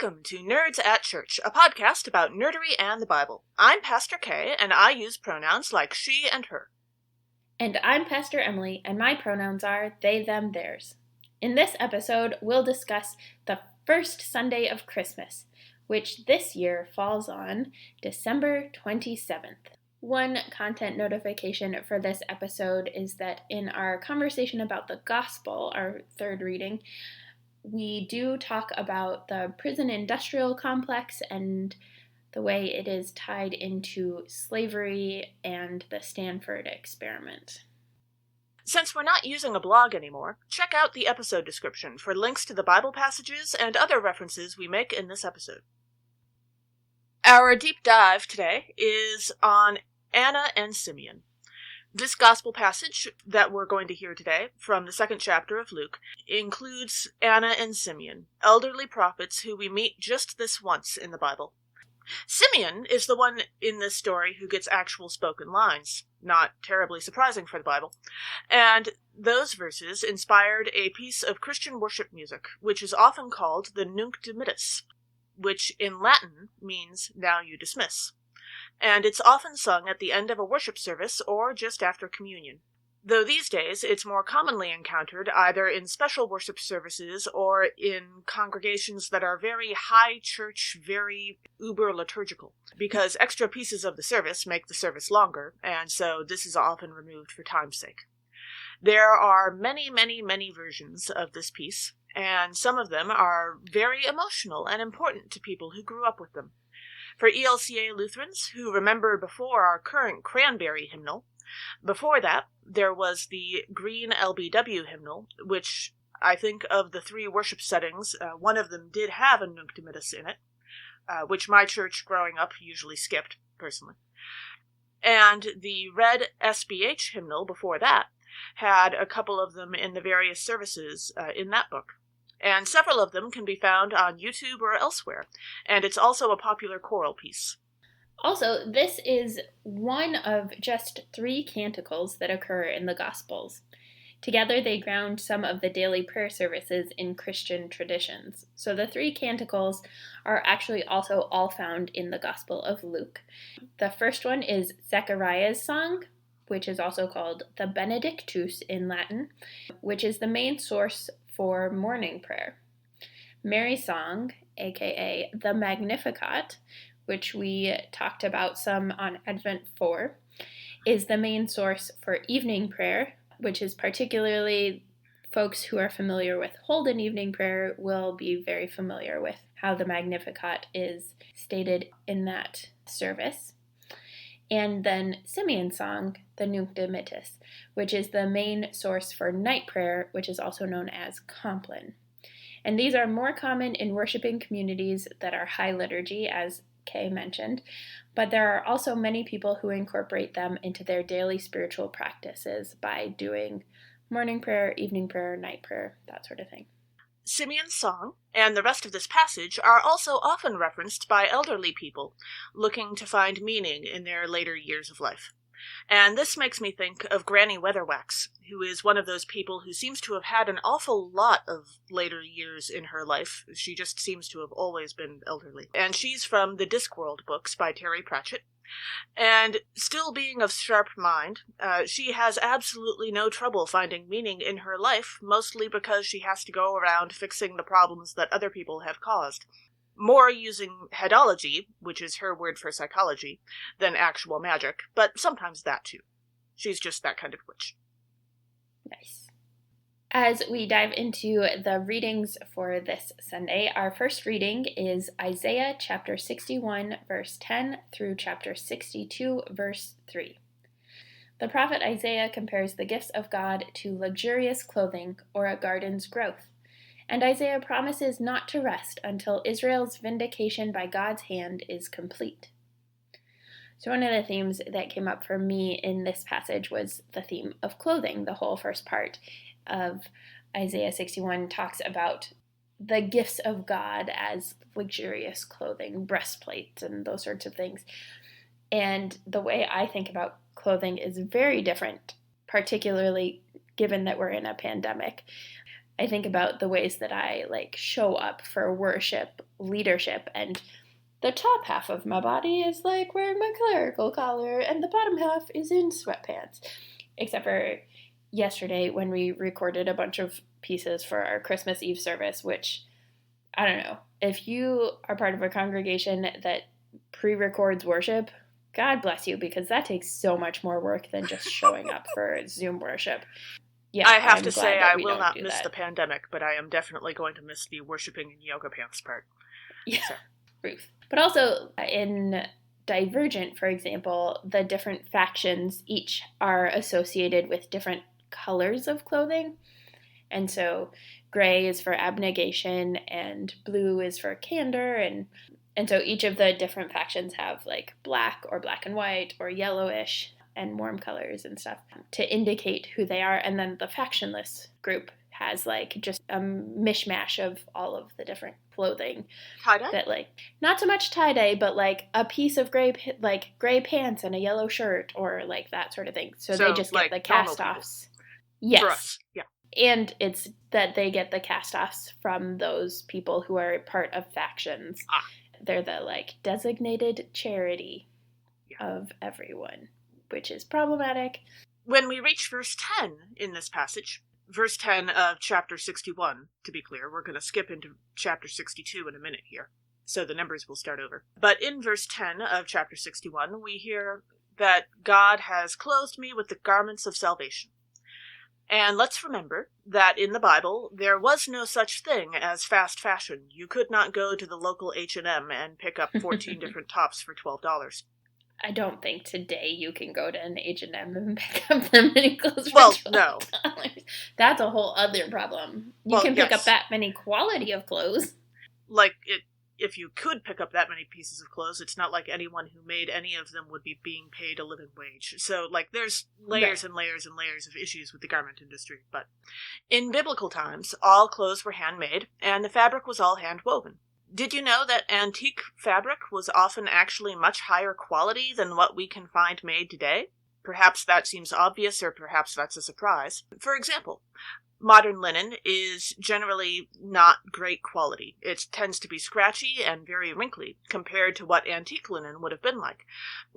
Welcome to Nerds at Church, a podcast about nerdery and the Bible. I'm Pastor Kay, and I use pronouns like she and her. And I'm Pastor Emily, and my pronouns are they, them, theirs. In this episode, we'll discuss the first Sunday of Christmas, which this year falls on December 27th. One content notification for this episode is that in our conversation about the gospel, our third reading, we do talk about the prison industrial complex and the way it is tied into slavery and the Stanford experiment. Since we're not using a blog anymore, check out the episode description for links to the Bible passages and other references we make in this episode. Our deep dive today is on Anna and Simeon. This gospel passage that we're going to hear today, from the second chapter of Luke, includes Anna and Simeon, elderly prophets who we meet just this once in the Bible. Simeon is the one in this story who gets actual spoken lines, not terribly surprising for the Bible, and those verses inspired a piece of Christian worship music, which is often called the Nunc Dimittis, which in Latin means now you dismiss. And it's often sung at the end of a worship service or just after communion. Though these days it's more commonly encountered either in special worship services or in congregations that are very high church, very uber liturgical, because extra pieces of the service make the service longer, and so this is often removed for time's sake. There are many, many, many versions of this piece, and some of them are very emotional and important to people who grew up with them. For ELCA Lutherans, who remember before our current Cranberry hymnal, before that, there was the Green LBW hymnal, which I think of the three worship settings, one of them did have a Nunc Dimittis in it, which my church growing up usually skipped, personally. And the Red SBH hymnal before that had a couple of them in the various services in that book. And several of them can be found on YouTube or elsewhere, and it's also a popular choral piece. Also, this is one of just 3 canticles that occur in the Gospels. Together, they ground some of the daily prayer services in Christian traditions. So the 3 canticles are actually also all found in the Gospel of Luke. The first one is Zechariah's song, which is also called the Benedictus in Latin, which is the main source for morning prayer. Mary's song, aka the Magnificat, which we talked about some on Advent 4, is the main source for evening prayer, which is particularly folks who are familiar with Holden evening prayer will be very familiar with how the Magnificat is stated in that service. And then Simeon's song, the Nunc Dimittis, which is the main source for night prayer, which is also known as Compline. And these are more common in worshiping communities that are high liturgy, as Kay mentioned, but there are also many people who incorporate them into their daily spiritual practices by doing morning prayer, evening prayer, night prayer, that sort of thing. Simeon's song and the rest of this passage are also often referenced by elderly people looking to find meaning in their later years of life. And this makes me think of Granny Weatherwax, who is one of those people who seems to have had an awful lot of later years in her life. She just seems to have always been elderly. And she's from the Discworld books by Terry Pratchett. And still being of sharp mind, she has absolutely no trouble finding meaning in her life, mostly because she has to go around fixing the problems that other people have caused. More using headology, which is her word for psychology, than actual magic, but sometimes that too. She's just that kind of witch. Nice. As we dive into the readings for this Sunday, our first reading is Isaiah chapter 61, verse 10 through chapter 62, verse 3. The prophet Isaiah compares the gifts of God to luxurious clothing or a garden's growth. And Isaiah promises not to rest until Israel's vindication by God's hand is complete. So one of the themes that came up for me in this passage was the theme of clothing. The whole first part of Isaiah 61 talks about the gifts of God as luxurious clothing, breastplates, and those sorts of things. And the way I think about clothing is very different, particularly given that we're in a pandemic. I think about the ways that I like show up for worship, leadership, and the top half of my body is like wearing my clerical collar and the bottom half is in sweatpants. Except for yesterday when we recorded a bunch of pieces for our Christmas Eve service, which, I don't know, if you are part of a congregation that pre-records worship, God bless you, because that takes so much more work than just showing up for Zoom worship. Yeah, I have I'm to glad say that I we will don't not do miss that. the pandemic, but I am definitely going to miss the worshiping in yoga pants part. Yeah, Ruth. But also in Divergent, for example, the different factions each are associated with different colors of clothing. And so gray is for abnegation and blue is for candor, and so each of the different factions have like black or black and white or yellowish and warm colors and stuff to indicate who they are. And then the factionless group has like just a mishmash of all of the different clothing. Tie-dye? That like not so much tie-dye, but like a piece of gray pants and a yellow shirt or like that sort of thing. So they just like get the cast-offs. Yes. For us, yeah. And it's that they get the cast-offs from those people who are part of factions. They're the like designated charity of everyone, which is problematic. When we reach verse 10 in this passage, verse 10 of chapter 61, to be clear, we're going to skip into chapter 62 in a minute here, so the numbers will start over. But in verse 10 of chapter 61, we hear that God has clothed me with the garments of salvation. And let's remember that in the Bible, there was no such thing as fast fashion. You could not go to the local H&M and pick up 14 different tops for $12. I don't think today you can go to an H&M and pick up that many clothes for $12. No. That's a whole other problem. You can pick up that many quality of clothes. If you could pick up that many pieces of clothes, it's not like anyone who made any of them would be being paid a living wage. So, there's layers and layers and layers of issues with the garment industry. But in biblical times, all clothes were handmade, and the fabric was all hand-woven. Did you know that antique fabric was often actually much higher quality than what we can find made today? Perhaps that seems obvious, or perhaps that's a surprise. For example, modern linen is generally not great quality. It tends to be scratchy and very wrinkly compared to what antique linen would have been like,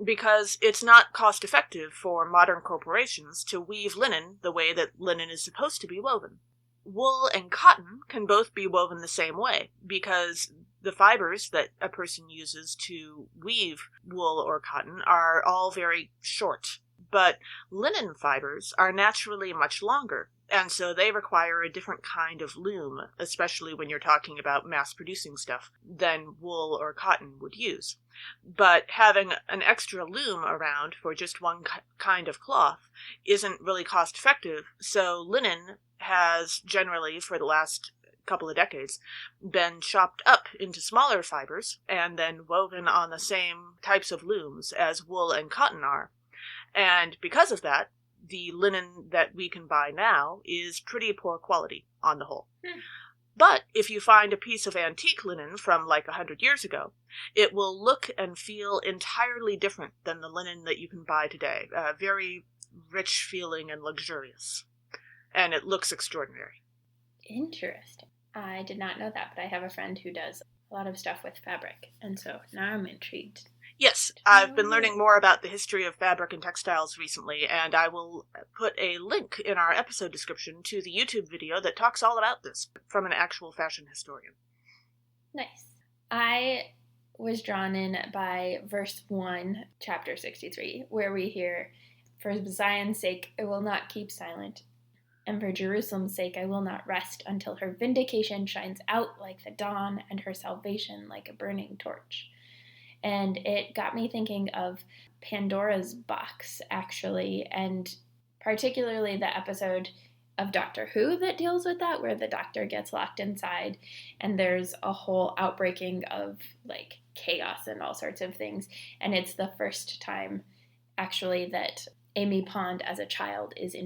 because it's not cost-effective for modern corporations to weave linen the way that linen is supposed to be woven. Wool and cotton can both be woven the same way, because the fibers that a person uses to weave wool or cotton are all very short. But linen fibers are naturally much longer, and so they require a different kind of loom, especially when you're talking about mass-producing stuff, than wool or cotton would use. But having an extra loom around for just one kind of cloth isn't really cost-effective, so linen has generally, for the last couple of decades, been chopped up into smaller fibers and then woven on the same types of looms as wool and cotton are. And because of that, the linen that we can buy now is pretty poor quality on the whole. But if you find a piece of antique linen from 100 years ago, it will look and feel entirely different than the linen that you can buy today. Very rich feeling and luxurious. And it looks extraordinary. Interesting. I did not know that, but I have a friend who does a lot of stuff with fabric, and so now I'm intrigued. Yes, I've been learning more about the history of fabric and textiles recently, and I will put a link in our episode description to the YouTube video that talks all about this from an actual fashion historian. Nice. I was drawn in by verse 1, chapter 63, where we hear, "For Zion's sake I will not keep silent, and for Jerusalem's sake I will not rest until her vindication shines out like the dawn and her salvation like a burning torch." And it got me thinking of Pandora's Box, actually, and particularly the episode of Doctor Who that deals with that, where the doctor gets locked inside and there's a whole outbreaking of chaos and all sorts of things. And it's the first time actually that Amy Pond as a child is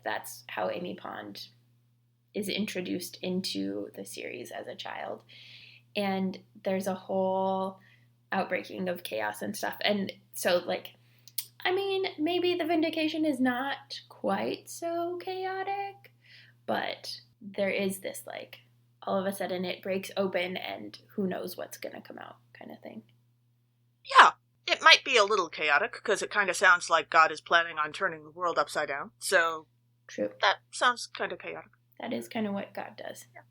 that's how Amy Pond is introduced into the series as a child. And there's a whole outbreaking of chaos and stuff. And so maybe the vindication is not quite so chaotic, but there is this, like, all of a sudden it breaks open and who knows what's going to come out kind of thing. Yeah, it might be a little chaotic, because it kind of sounds like God is planning on turning the world upside down. So, true. That sounds kind of chaotic. That is kind of what God does. Yeah.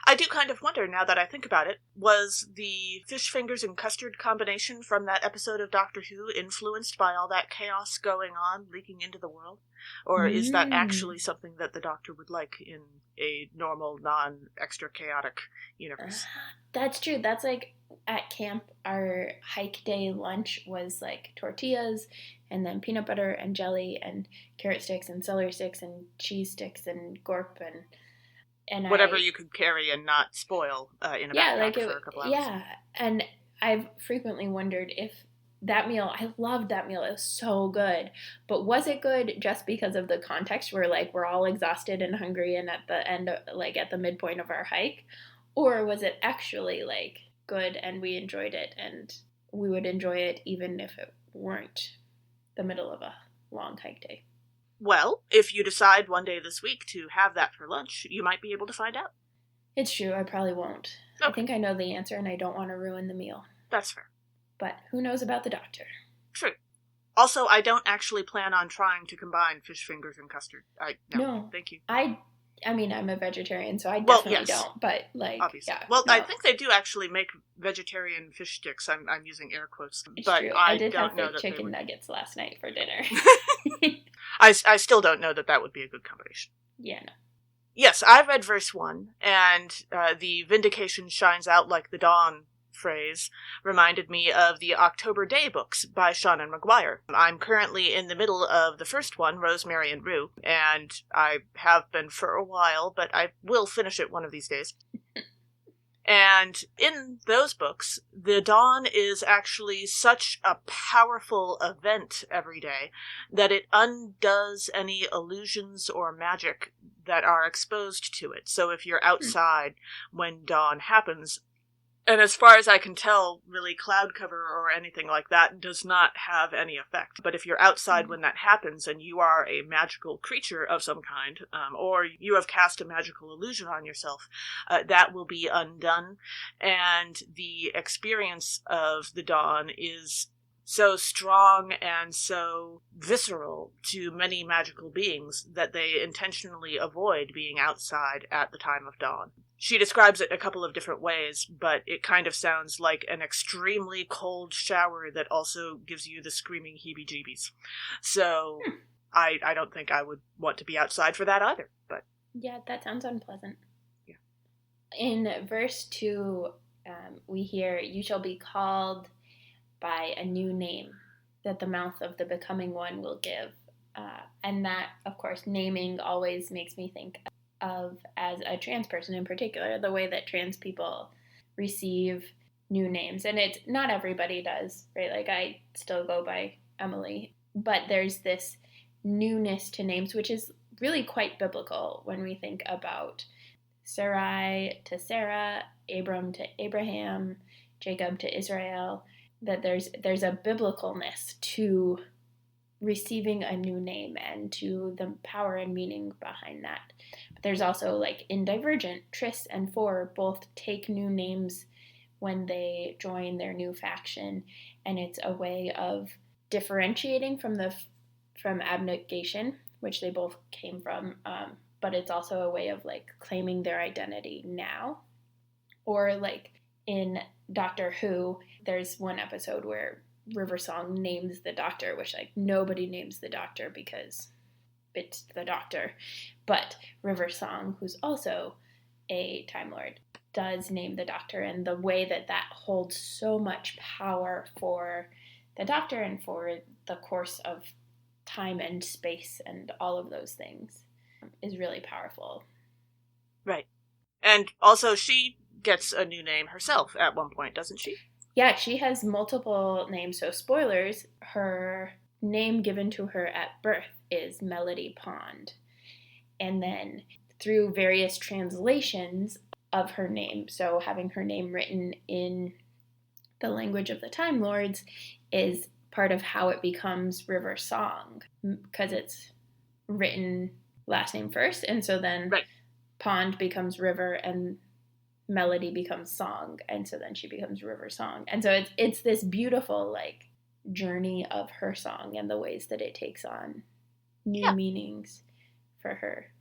I do kind of wonder, now that I think about it, was the fish fingers and custard combination from that episode of Doctor Who influenced by all that chaos going on, leaking into the world? Or is that actually something that the Doctor would like in a normal, non-extra chaotic universe? That's true. That's like, at camp, our hike day lunch was like tortillas and then peanut butter and jelly and carrot sticks and celery sticks and cheese sticks and gorp and whatever you could carry and not spoil in a backpack for a couple hours. Yeah, and I've frequently wondered if that meal, I loved that meal, it was so good, but was it good just because of the context where, like, we're all exhausted and hungry and at the end, like, at the midpoint of our hike, or was it actually, like, good and we enjoyed it and we would enjoy it even if it weren't the middle of a long hike day? Well, if you decide one day this week to have that for lunch, you might be able to find out. It's true, I probably won't. Okay. I think I know the answer and I don't want to ruin the meal. That's fair. But who knows about the Doctor? True. Also, I don't actually plan on trying to combine fish fingers and custard. No. Thank you. I mean, I'm a vegetarian, so I definitely don't, but, like, obviously. Yeah. Well, no. I think they do actually make vegetarian fish sticks. I'm using air quotes. It's but true. I did don't have know the that chicken nuggets last night for dinner. I still don't know that would be a good combination. Yeah, no. Yes, I read verse 1, and the vindication shines out like the dawn phrase reminded me of the October Day books by Seanan McGuire. I'm currently in the middle of the first one, Rosemary and Rue, and I have been for a while, but I will finish it one of these days. And in those books, the dawn is actually such a powerful event every day that it undoes any illusions or magic that are exposed to it. So if you're outside when dawn happens, and as far as I can tell, really cloud cover or anything like that does not have any effect. But if you're outside when that happens and you are a magical creature of some kind, or you have cast a magical illusion on yourself, that will be undone. And the experience of the dawn is so strong and so visceral to many magical beings that they intentionally avoid being outside at the time of dawn. She describes it a couple of different ways, but it kind of sounds like an extremely cold shower that also gives you the screaming heebie-jeebies. So I don't think I would want to be outside for that either. But yeah, that sounds unpleasant. Yeah. In verse 2, we hear, "You shall be called by a new name that the mouth of the becoming one will give." And that, of course, naming always makes me think of, as a trans person in particular, the way that trans people receive new names. And it's not everybody does, right? Like, I still go by Emily, but there's this newness to names, which is really quite biblical when we think about Sarai to Sarah, Abram to Abraham, Jacob to Israel, that there's a biblicalness to receiving a new name and to the power and meaning behind that. But there's also, like, in Divergent, Triss and Four both take new names when they join their new faction, and it's a way of differentiating from abnegation, which they both came from, but it's also a way of, like, claiming their identity now. Or, like, in Doctor Who, there's one episode where River Song names the Doctor, which, like, nobody names the Doctor because it's the Doctor. But River Song, who's also a Time Lord, does name the Doctor, and the way that holds so much power for the Doctor and for the course of time and space and all of those things is really powerful. Right. And also, she gets a new name herself at one point, doesn't she? Yeah, she has multiple names. So, spoilers, her name given to her at birth is Melody Pond. And then through various translations of her name, so having her name written in the language of the Time Lords is part of how it becomes River Song, because it's written last name first. And so then pond becomes river and melody becomes song, and so then she becomes river song. And so it's this beautiful like journey of her song and the ways that it takes on new meanings for her.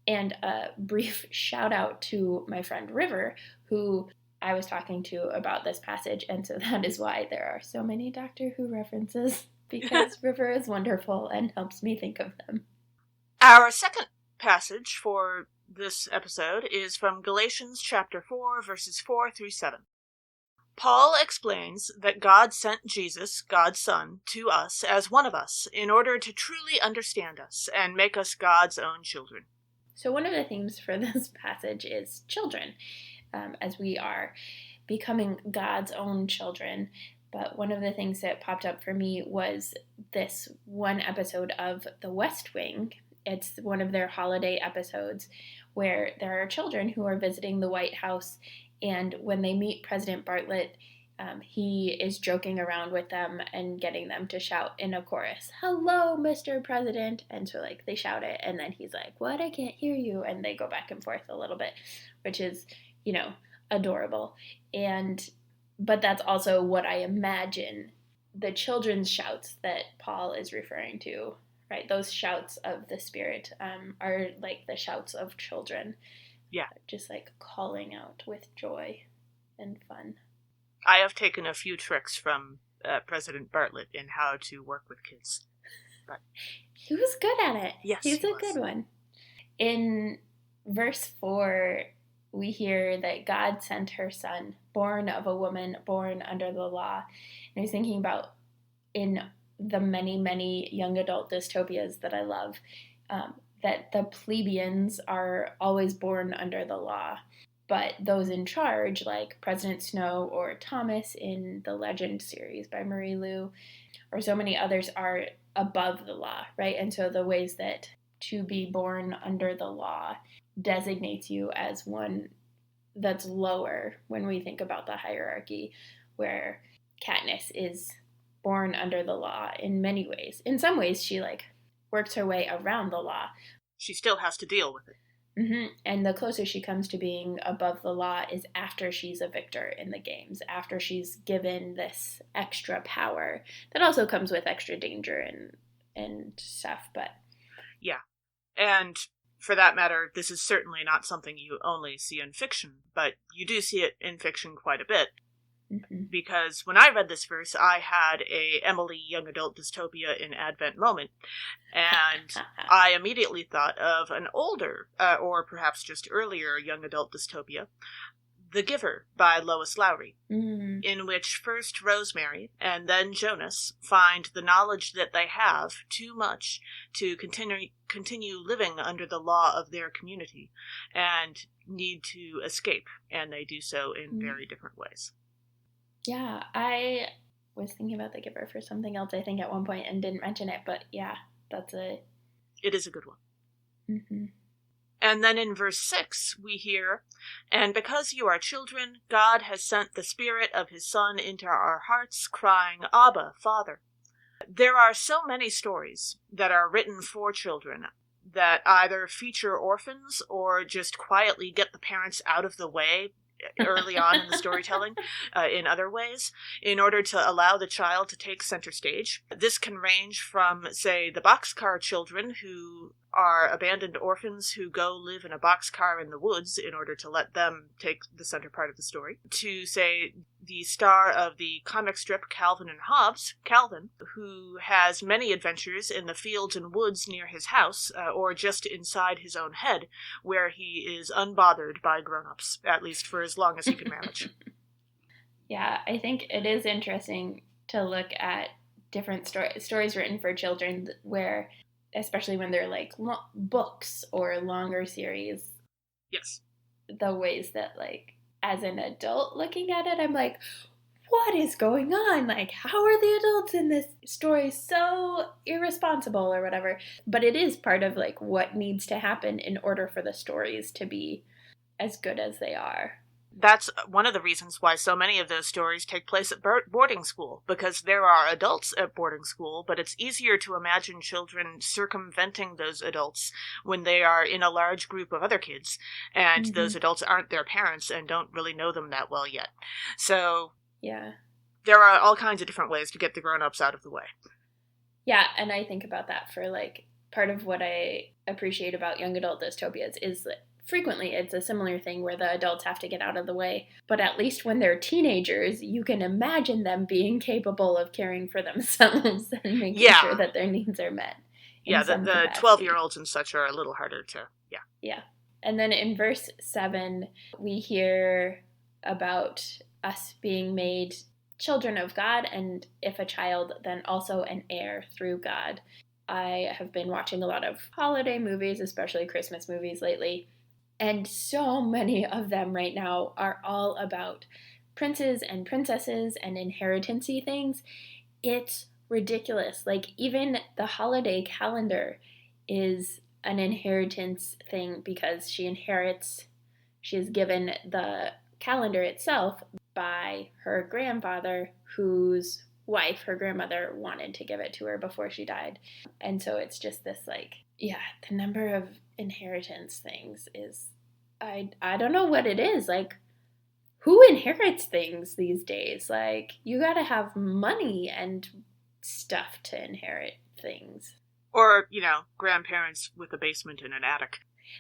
And a brief shout out to my friend River, who I was talking to about this passage, and so that is why there are so many Doctor Who references, because River is wonderful and helps me think of them. Our second passage for this episode is from Galatians chapter 4, verses 4 through 7. Paul explains that God sent Jesus, God's Son, to us as one of us in order to truly understand us and make us God's own children. So one of the themes for this passage is children, as we are becoming God's own children. But one of the things that popped up for me was this one episode of The West Wing. It's one of their holiday episodes where there are children who are visiting the White House, and when they meet President Bartlett, he is joking around with them and getting them to shout in a chorus, "Hello, Mr. President." And so like they shout it, and then he's like, "What? I can't hear you." And they go back and forth a little bit, which is, adorable. But that's also what I imagine the children's shouts that Paul is referring to, right? Those shouts of the Spirit are like the shouts of children. Yeah. Just like calling out with joy and fun. I have taken a few tricks from President Bartlett in how to work with kids. But he was good at it. Yes, He's a good one. In verse 4, we hear that God sent her son, born of a woman, born under the law. And I was thinking about in the many, many young adult dystopias that I love, that the plebeians are always born under the law. But those in charge, like President Snow or Thomas in the Legend series by Marie Lu, or so many others, are above the law, right? And so the ways that to be born under the law designates you as one that's lower when we think about the hierarchy, where Katniss is born under the law in many ways. In some ways, she works her way around the law. She still has to deal with it. Mm-hmm. And the closest she comes to being above the law is after she's a victor in the games, after she's given this extra power that also comes with extra danger and stuff. But yeah, and for that matter, this is certainly not something you only see in fiction, but you do see it in fiction quite a bit. Mm-hmm. Because when I read this verse, I had a Emily young adult dystopia in Advent moment, and I immediately thought of an older, or perhaps just earlier young adult dystopia, The Giver by Lois Lowry, in which first Rosemary and then Jonas find the knowledge that they have too much to continue living under the law of their community, and need to escape, and they do so in very different ways. Yeah, I was thinking about The Giver for something else, I think, at one point and didn't mention it, but yeah, it is a good one. Mm-hmm. And then in verse 6, we hear, "And because you are children, God has sent the Spirit of His Son into our hearts, crying, Abba, Father." There are so many stories that are written for children that either feature orphans or just quietly get the parents out of the way early on in the storytelling in other ways, in order to allow the child to take center stage. This can range from, say, the boxcar children who are abandoned orphans who go live in a boxcar in the woods in order to let them take the center part of the story, to, say, the star of the comic strip Calvin and Hobbes, Calvin, who has many adventures in the fields and woods near his house, or just inside his own head, where he is unbothered by grown-ups, at least for as long as he can manage. Yeah, I think it is interesting to look at different stories written for children where, especially when they're books or longer series. Yes. The ways that, as an adult looking at it, I'm like, what is going on? How are the adults in this story so irresponsible or whatever? But it is part of, what needs to happen in order for the stories to be as good as they are. That's one of the reasons why so many of those stories take place at boarding school, because there are adults at boarding school, but it's easier to imagine children circumventing those adults when they are in a large group of other kids, and those adults aren't their parents and don't really know them that well yet. So yeah, there are all kinds of different ways to get the grown-ups out of the way. Yeah, and I think about that for, like, part of what I appreciate about young adult dystopias is that frequently it's a similar thing where the adults have to get out of the way. But at least when they're teenagers, you can imagine them being capable of caring for themselves and making sure that their needs are met. Yeah, the 12-year-olds and such are a little harder to, Yeah. And then in verse 7, we hear about us being made children of God, and if a child, then also an heir through God. I have been watching a lot of holiday movies, especially Christmas movies lately, and so many of them right now are all about princes and princesses and inheritance-y things. It's ridiculous. Like, even the holiday calendar is an inheritance thing because she is given the calendar itself by her grandfather, whose wife, her grandmother, wanted to give it to her before she died. And so it's just this, like, yeah, the number of inheritance things is, I don't know what it is. Like, who inherits things these days? Like, you gotta have money and stuff to inherit things. Or, grandparents with a basement and an attic.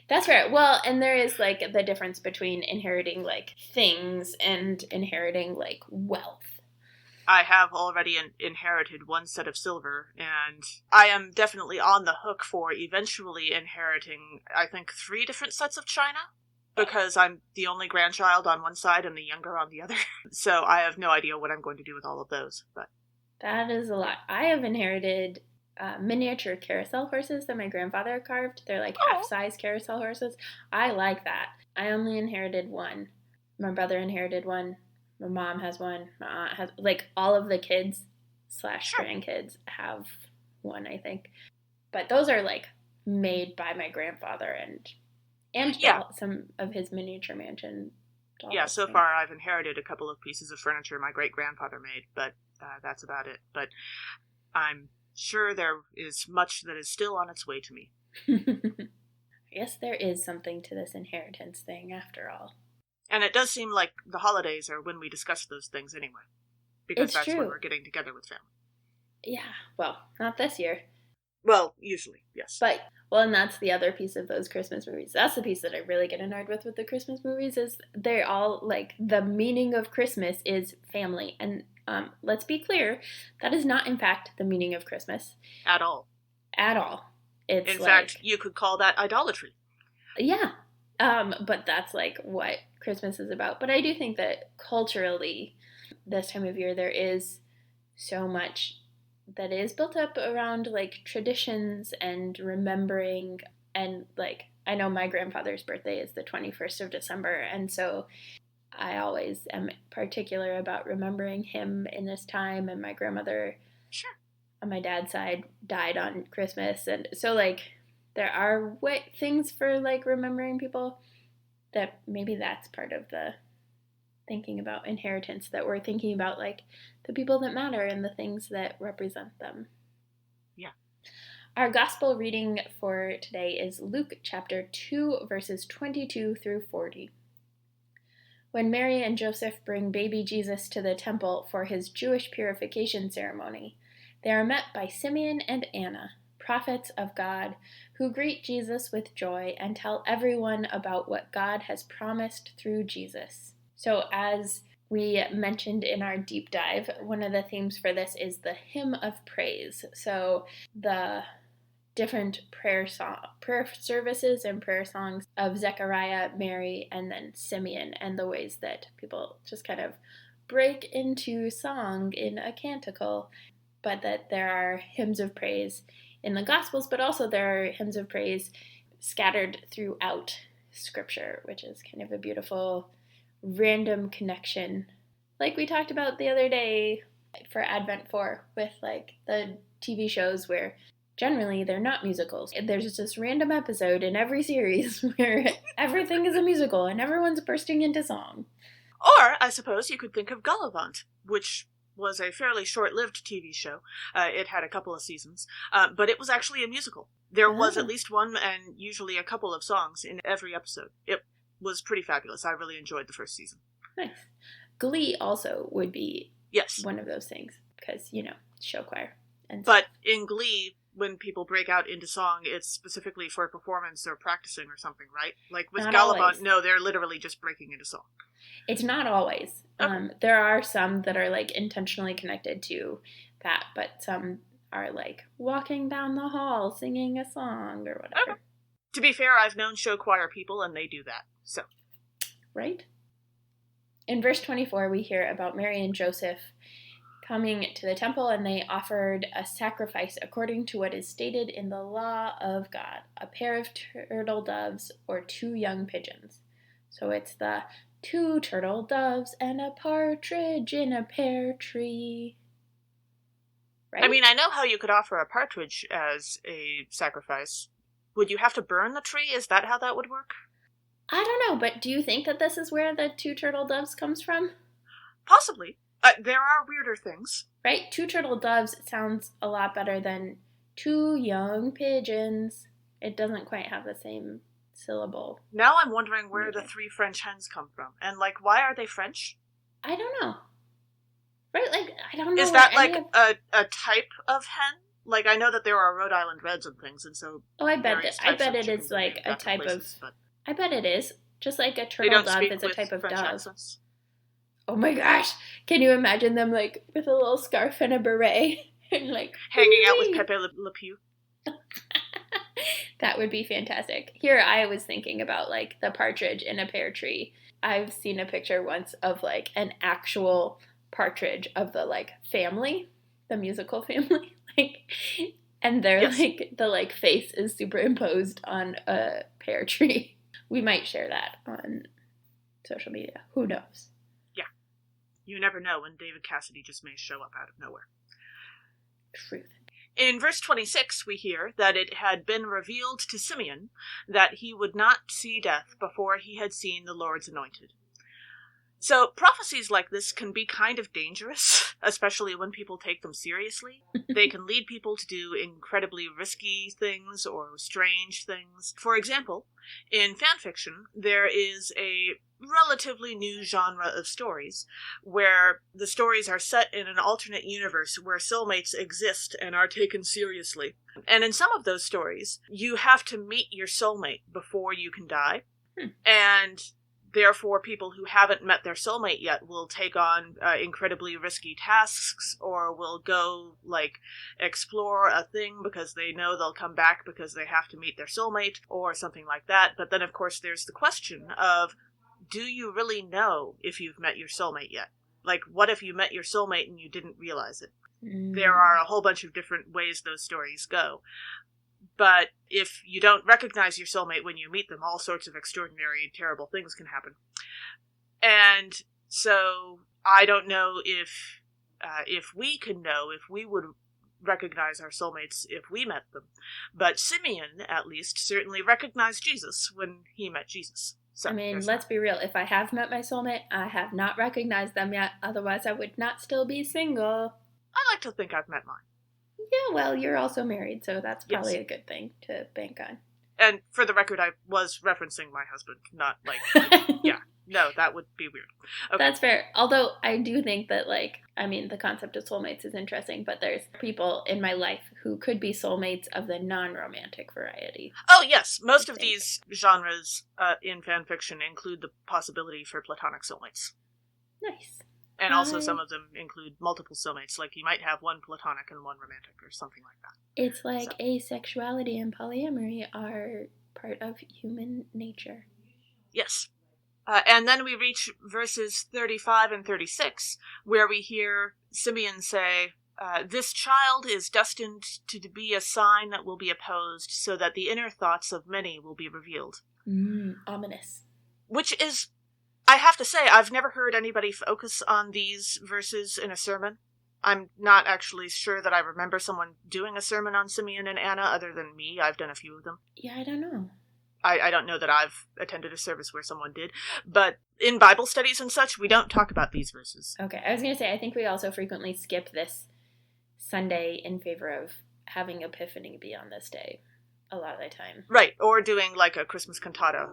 That's right. Well, and there is, like, the difference between inheriting, like, things and inheriting, like, wealth. I have already inherited one set of silver, and I am definitely on the hook for eventually inheriting, I think, 3 different sets of china, because I'm the only grandchild on one side and the younger on the other. So I have no idea what I'm going to do with all of those. But that is a lot. I have inherited miniature carousel horses that my grandfather carved. They're like half-size carousel horses. I like that. I only inherited one. My brother inherited one. My mom has one. My aunt has, like, all of the kids / grandkids have one, I think. But those are, like, made by my grandfather and some of his miniature mansion dolls. Yeah, so far I've inherited a couple of pieces of furniture my great-grandfather made, but that's about it. But I'm sure there is much that is still on its way to me. I guess there is something to this inheritance thing after all. And it does seem like the holidays are when we discuss those things anyway. Because that's when we're getting together with family. Yeah, well, not this year. Well, usually, yes. But, well, and that's the other piece of those Christmas movies. That's the piece that I really get annoyed with the Christmas movies, is they're all, like, the meaning of Christmas is family. And let's be clear, that is not, in fact, the meaning of Christmas. At all. At all. It's in fact, you could call that idolatry. Yeah. But that's, like, what Christmas is about. But I do think that culturally, this time of year, there is so much that is built up around, like, traditions and remembering. And, like, I know my grandfather's birthday is the 21st of December, and so I always am particular about remembering him in this time. And my grandmother, on my dad's side, died on Christmas. And so, like, there are things for, like, remembering people that maybe that's part of the thinking about inheritance, that we're thinking about, like, the people that matter and the things that represent them. Yeah. Our gospel reading for today is Luke chapter 2, verses 22 through 40. When Mary and Joseph bring baby Jesus to the temple for his Jewish purification ceremony, they are met by Simeon and Anna, prophets of God, who greet Jesus with joy and tell everyone about what God has promised through Jesus. So, as we mentioned in our deep dive, one of the themes for this is the hymn of praise. So the different prayer services and prayer songs of Zechariah, Mary, and then Simeon, and the ways that people just kind of break into song in a canticle, but that there are hymns of praise in the Gospels, but also there are hymns of praise scattered throughout Scripture, which is kind of a beautiful random connection, like we talked about the other day for Advent 4, with, like, the TV shows where generally they're not musicals. There's just this random episode in every series where everything is a musical and everyone's bursting into song. Or, I suppose, you could think of Gulliver, which was a fairly short-lived TV show. It had a couple of seasons, but it was actually a musical. There was at least one and usually a couple of songs in every episode. It was pretty fabulous. I really enjoyed the first season. Nice. Glee also would be yes, one of those things, because, show choir. But in Glee, when people break out into song, it's specifically for performance or practicing or something, right? Like with Gallivant, no, they're literally just breaking into song. It's not always. Okay. There are some that are like intentionally connected to that, but some are like walking down the hall singing a song or whatever. Okay. To be fair, I've known show choir people and they do that, so. Right? In verse 24, we hear about Mary and Joseph coming to the temple, and they offered a sacrifice according to what is stated in the law of God, a pair of turtle doves or 2 young pigeons. So it's the 2 turtle doves and a partridge in a pear tree. Right? I mean, I know how you could offer a partridge as a sacrifice. Would you have to burn the tree? Is that how that would work? I don't know, but do you think that this is where the 2 turtle doves comes from? Possibly. There are weirder things. Right? 2 turtle doves sounds a lot better than 2 young pigeons. It doesn't quite have the same syllable. Now I'm wondering where the 3 French hens come from. And, why are they French? I don't know. Right? I don't know. Is that, a type of hen? I know that there are Rhode Island Reds and things, and so... Oh, I bet it is, a type of... I bet it is. Just like a turtle dove is a type of French dove. accents. Oh my gosh. Can you imagine them, with a little scarf and a beret? And, hanging out with Pepe Le Pew? That would be fantastic. Here I was thinking about, the partridge in a pear tree. I've seen a picture once of, an actual partridge of the, family, the musical family. And they're, yes. The, face is superimposed on a pear tree. We might share that on social media. Who knows? You never know when David Cassidy just may show up out of nowhere. Truth. In verse 26, we hear that it had been revealed to Simeon that he would not see death before he had seen the Lord's anointed. So prophecies like this can be kind of dangerous, especially when people take them seriously. They can lead people to do incredibly risky things or strange things. For example, in fanfiction, there is a relatively new genre of stories where the stories are set in an alternate universe where soulmates exist and are taken seriously. And in some of those stories, you have to meet your soulmate before you can die. And therefore, people who haven't met their soulmate yet will take on incredibly risky tasks, or will go, explore a thing because they know they'll come back because they have to meet their soulmate, or something like that. But then, of course, there's the question of, do you really know if you've met your soulmate yet? What if you met your soulmate and you didn't realize it? There are a whole bunch of different ways those stories go. But if you don't recognize your soulmate when you meet them, all sorts of extraordinary, terrible things can happen. And so I don't know if we can know, if we would recognize our soulmates if we met them. But Simeon, at least, certainly recognized Jesus when he met Jesus. So, let's be real. If I have met my soulmate, I have not recognized them yet. Otherwise, I would not still be single. I like to think I've met mine. Yeah, well, you're also married, so that's probably a good thing to bank on. And for the record, I was referencing my husband, not yeah. No, that would be weird. Okay. That's fair. Although I do think that, the concept of soulmates is interesting, but there's people in my life who could be soulmates of the non-romantic variety. Oh, yes. Most of these genres in fanfiction include the possibility for platonic soulmates. Nice. And also some of them include multiple soulmates, you might have one platonic and one romantic or something like that. It's asexuality and polyamory are part of human nature. Yes. And then we reach verses 35 and 36, where we hear Simeon say, this child is destined to be a sign that will be opposed, so that the inner thoughts of many will be revealed. Ominous. Which is... I have to say, I've never heard anybody focus on these verses in a sermon. I'm not actually sure that I remember someone doing a sermon on Simeon and Anna other than me. I've done a few of them. Yeah, I don't know. I don't know that I've attended a service where someone did, but in Bible studies and such, we don't talk about these verses. Okay, I was going to say, I think we also frequently skip this Sunday in favor of having Epiphany be on this day a lot of the time. Right, or doing like a Christmas cantata.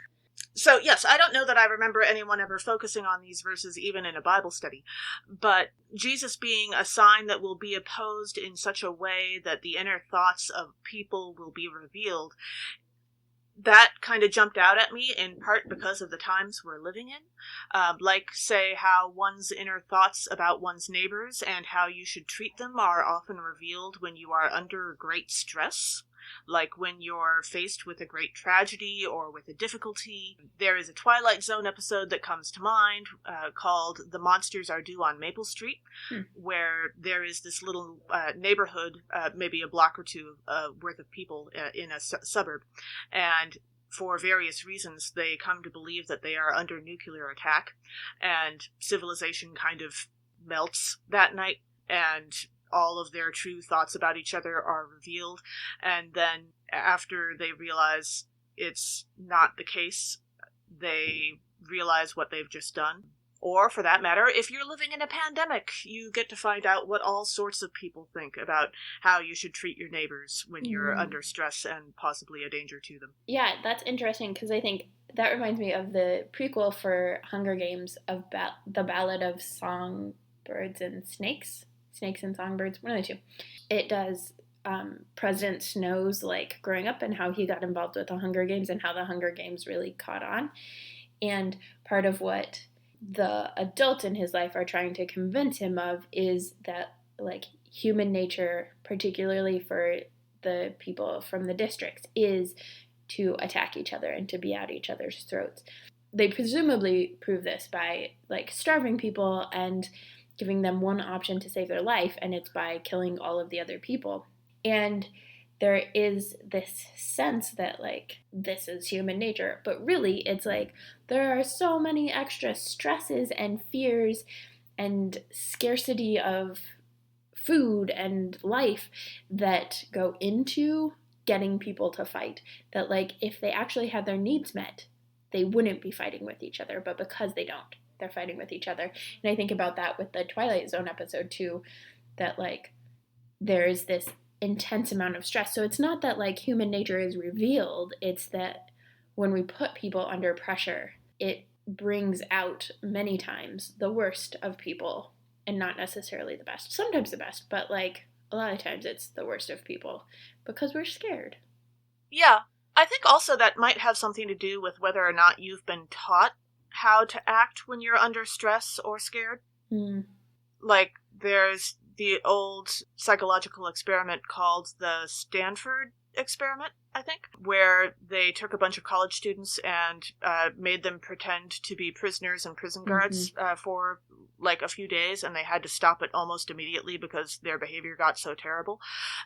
So, yes, I don't know that I remember anyone ever focusing on these verses even in a Bible study, but Jesus being a sign that will be opposed in such a way that the inner thoughts of people will be revealed, that kind of jumped out at me, in part because of the times we're living in. Like, say, how one's inner thoughts about one's neighbors and how you should treat them are often revealed when you are under great stress. Like when you're faced with a great tragedy or with a difficulty. There is a Twilight Zone episode that comes to mind called The Monsters Are Due on Maple Street, where there is this little neighborhood, maybe a block or two worth of people in a suburb, and for various reasons they come to believe that they are under nuclear attack, and civilization kind of melts that night, and all of their true thoughts about each other are revealed, and then after they realize it's not the case, they realize what they've just done. Or, for that matter, if you're living in a pandemic, you get to find out what all sorts of people think about how you should treat your neighbors when you're under stress and possibly a danger to them. Yeah, that's interesting, because I think that reminds me of the prequel for Hunger Games of The Ballad of Songbirds and Snakes. Snakes and Songbirds, one of the two. It does President Snow's, like, growing up and how he got involved with the Hunger Games and how the Hunger Games really caught on. And part of what the adults in his life are trying to convince him of is that, like, human nature, particularly for the people from the districts, is to attack each other and to be at each other's throats. They presumably prove this by, like, starving people and giving them one option to save their life, and it's by killing all of the other people. And there is this sense that, like, this is human nature, but really it's like there are so many extra stresses and fears and scarcity of food and life that go into getting people to fight, that, like, if they actually had their needs met, they wouldn't be fighting with each other, but because they don't, they're fighting with each other. And I think about that with the Twilight Zone episode too, that, like, there's this intense amount of stress. So it's not that, like, human nature is revealed, it's that when we put people under pressure, it brings out many times the worst of people and not necessarily the best. Sometimes the best, but, like, a lot of times it's the worst of people because we're scared. Yeah, I think also that might have something to do with whether or not you've been taught how to act when you're under stress or scared. Like, there's the old psychological experiment called the Stanford experiment, I think, where they took a bunch of college students and made them pretend to be prisoners and prison guards for, like, a few days, and they had to stop it almost immediately because their behavior got so terrible.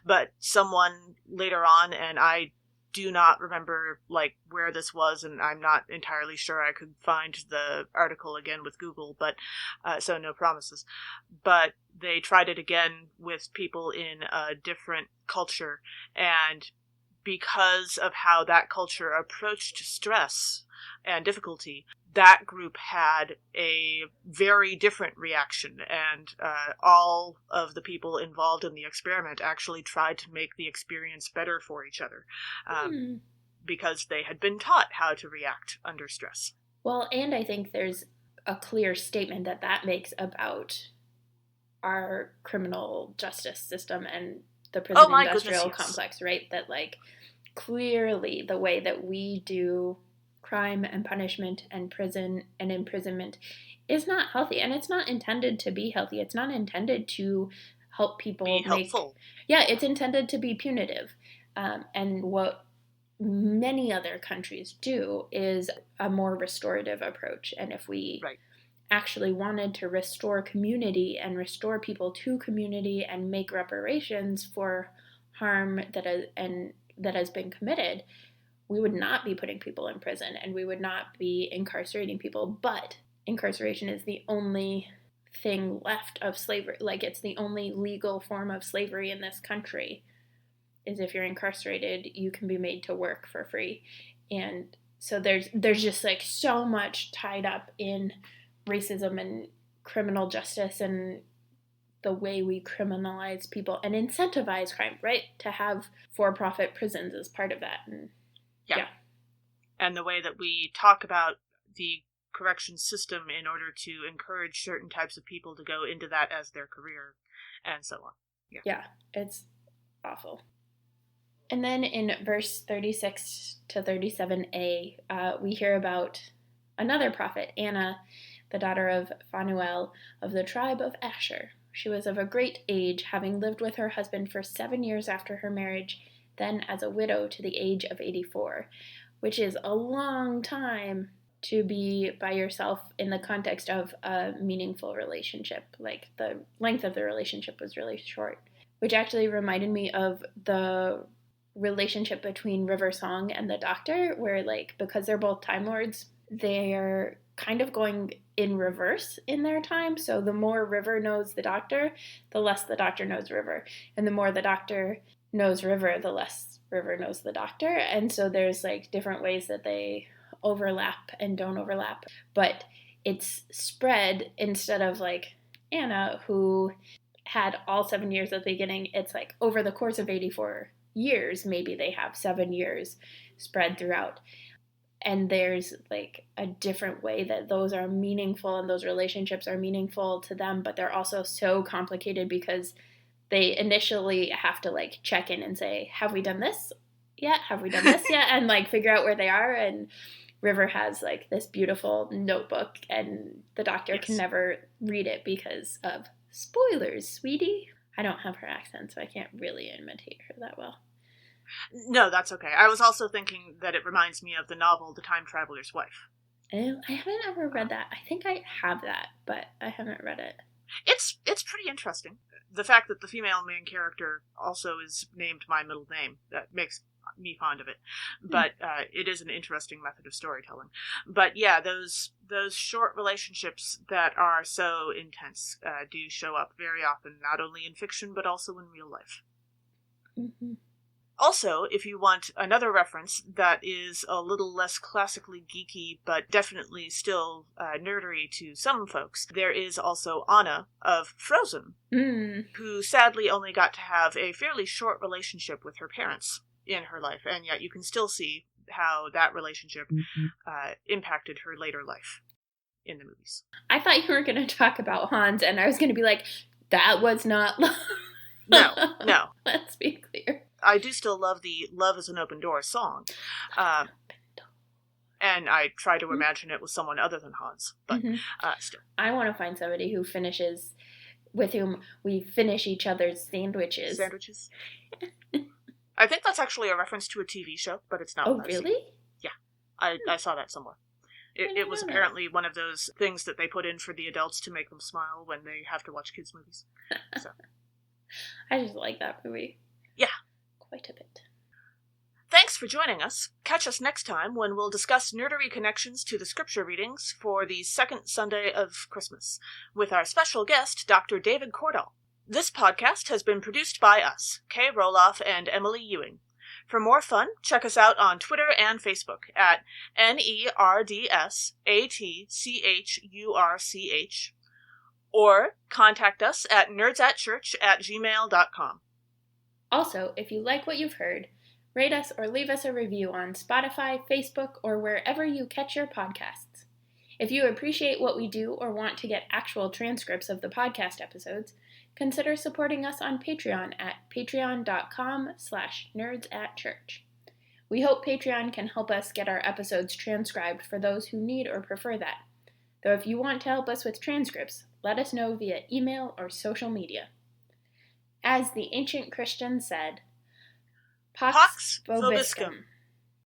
But someone later on, and I do not remember, like, where this was, and I'm not entirely sure I could find the article again with Google, but so no promises. But they tried it again with people in a different culture, and because of how that culture approached stress and difficulty, that group had a very different reaction, and all of the people involved in the experiment actually tried to make the experience better for each other, because they had been taught how to react under stress. Well, and I think there's a clear statement that makes about our criminal justice system and the prison industrial complex, right? That, like, clearly the way that we do crime and punishment and prison and imprisonment is not healthy, and it's not intended to be healthy. It's not intended to help people be helpful. Yeah, it's intended to be punitive. And what many other countries do is a more restorative approach. And if we actually wanted to restore community and restore people to community and make reparations for harm that has been committed, we would not be putting people in prison and we would not be incarcerating people. But incarceration is the only thing left of slavery. Like, it's the only legal form of slavery in this country, is if you're incarcerated, you can be made to work for free. And so there's just like so much tied up in racism and criminal justice and the way we criminalize people and incentivize crime, right? To have for-profit prisons as part of that. And yeah. And the way that we talk about the correction system in order to encourage certain types of people to go into that as their career, and so on. Yeah, it's awful. And then in verse 36 to 37a, we hear about another prophet, Anna, the daughter of Phanuel of the tribe of Asher. She was of a great age, having lived with her husband for 7 years after her marriage, then as a widow to the age of 84, which is a long time to be by yourself in the context of a meaningful relationship. Like, the length of the relationship was really short, which actually reminded me of the relationship between River Song and the Doctor, where, like, because they're both Time Lords, they're kind of going in reverse in their time. So the more River knows the Doctor, the less the Doctor knows River. And the more the Doctor knows River, the less River knows the Doctor. And so there's, like, different ways that they overlap and don't overlap. But it's spread instead of, like, Anna, who had all 7 years at the beginning. It's like over the course of 84 years, maybe they have 7 years spread throughout. And there's, like, a different way that those are meaningful and those relationships are meaningful to them, but they're also so complicated because they initially have to, like, check in and say, have we done this yet? Have we done this yet? And, like, figure out where they are. And River has, like, this beautiful notebook, and the Doctor can never read it because of spoilers, sweetie. I don't have her accent, so I can't really imitate her that well. No, that's okay. I was also thinking that it reminds me of the novel The Time Traveler's Wife. I haven't ever read that. I think I have that, but I haven't read it. It's pretty interesting. The fact that the female main character also is named my middle name, that makes me fond of it. But it is an interesting method of storytelling. But yeah, those short relationships that are so intense do show up very often, not only in fiction, but also in real life. Mm-hmm. Also, if you want another reference that is a little less classically geeky, but definitely still nerdery to some folks, there is also Anna of Frozen, who sadly only got to have a fairly short relationship with her parents in her life, and yet you can still see how that relationship impacted her later life in the movies. I thought you were going to talk about Hans, and I was going to be like, that was not love. No. Let's be clear. I do still love the Love is an Open Door song. And I try to imagine it with someone other than Hans, but still. I want to find somebody who finishes, with whom we finish each other's sandwiches. Sandwiches? I think that's actually a reference to a TV show, but it's not. Oh, really? Yeah. I saw that somewhere. It was apparently one of those things that they put in for the adults to make them smile when they have to watch kids' movies. So. I just like that movie. Yeah. Quite a bit. Thanks for joining us. Catch us next time when we'll discuss nerdery connections to the scripture readings for the second Sunday of Christmas, with our special guest, Dr. David Cordall. This podcast has been produced by us, Kay Rohloff and Emily Ewing. For more fun, check us out on Twitter and Facebook at NerdsAtChurch, or contact us at nerdsatchurch@gmail.com. Also, if you like what you've heard, rate us or leave us a review on Spotify, Facebook, or wherever you catch your podcasts. If you appreciate what we do or want to get actual transcripts of the podcast episodes, consider supporting us on Patreon at patreon.com/nerdsatchurch. We hope Patreon can help us get our episodes transcribed for those who need or prefer that. Though if you want to help us with transcripts, let us know via email or social media. As the ancient Christians said, Pax vobiscum.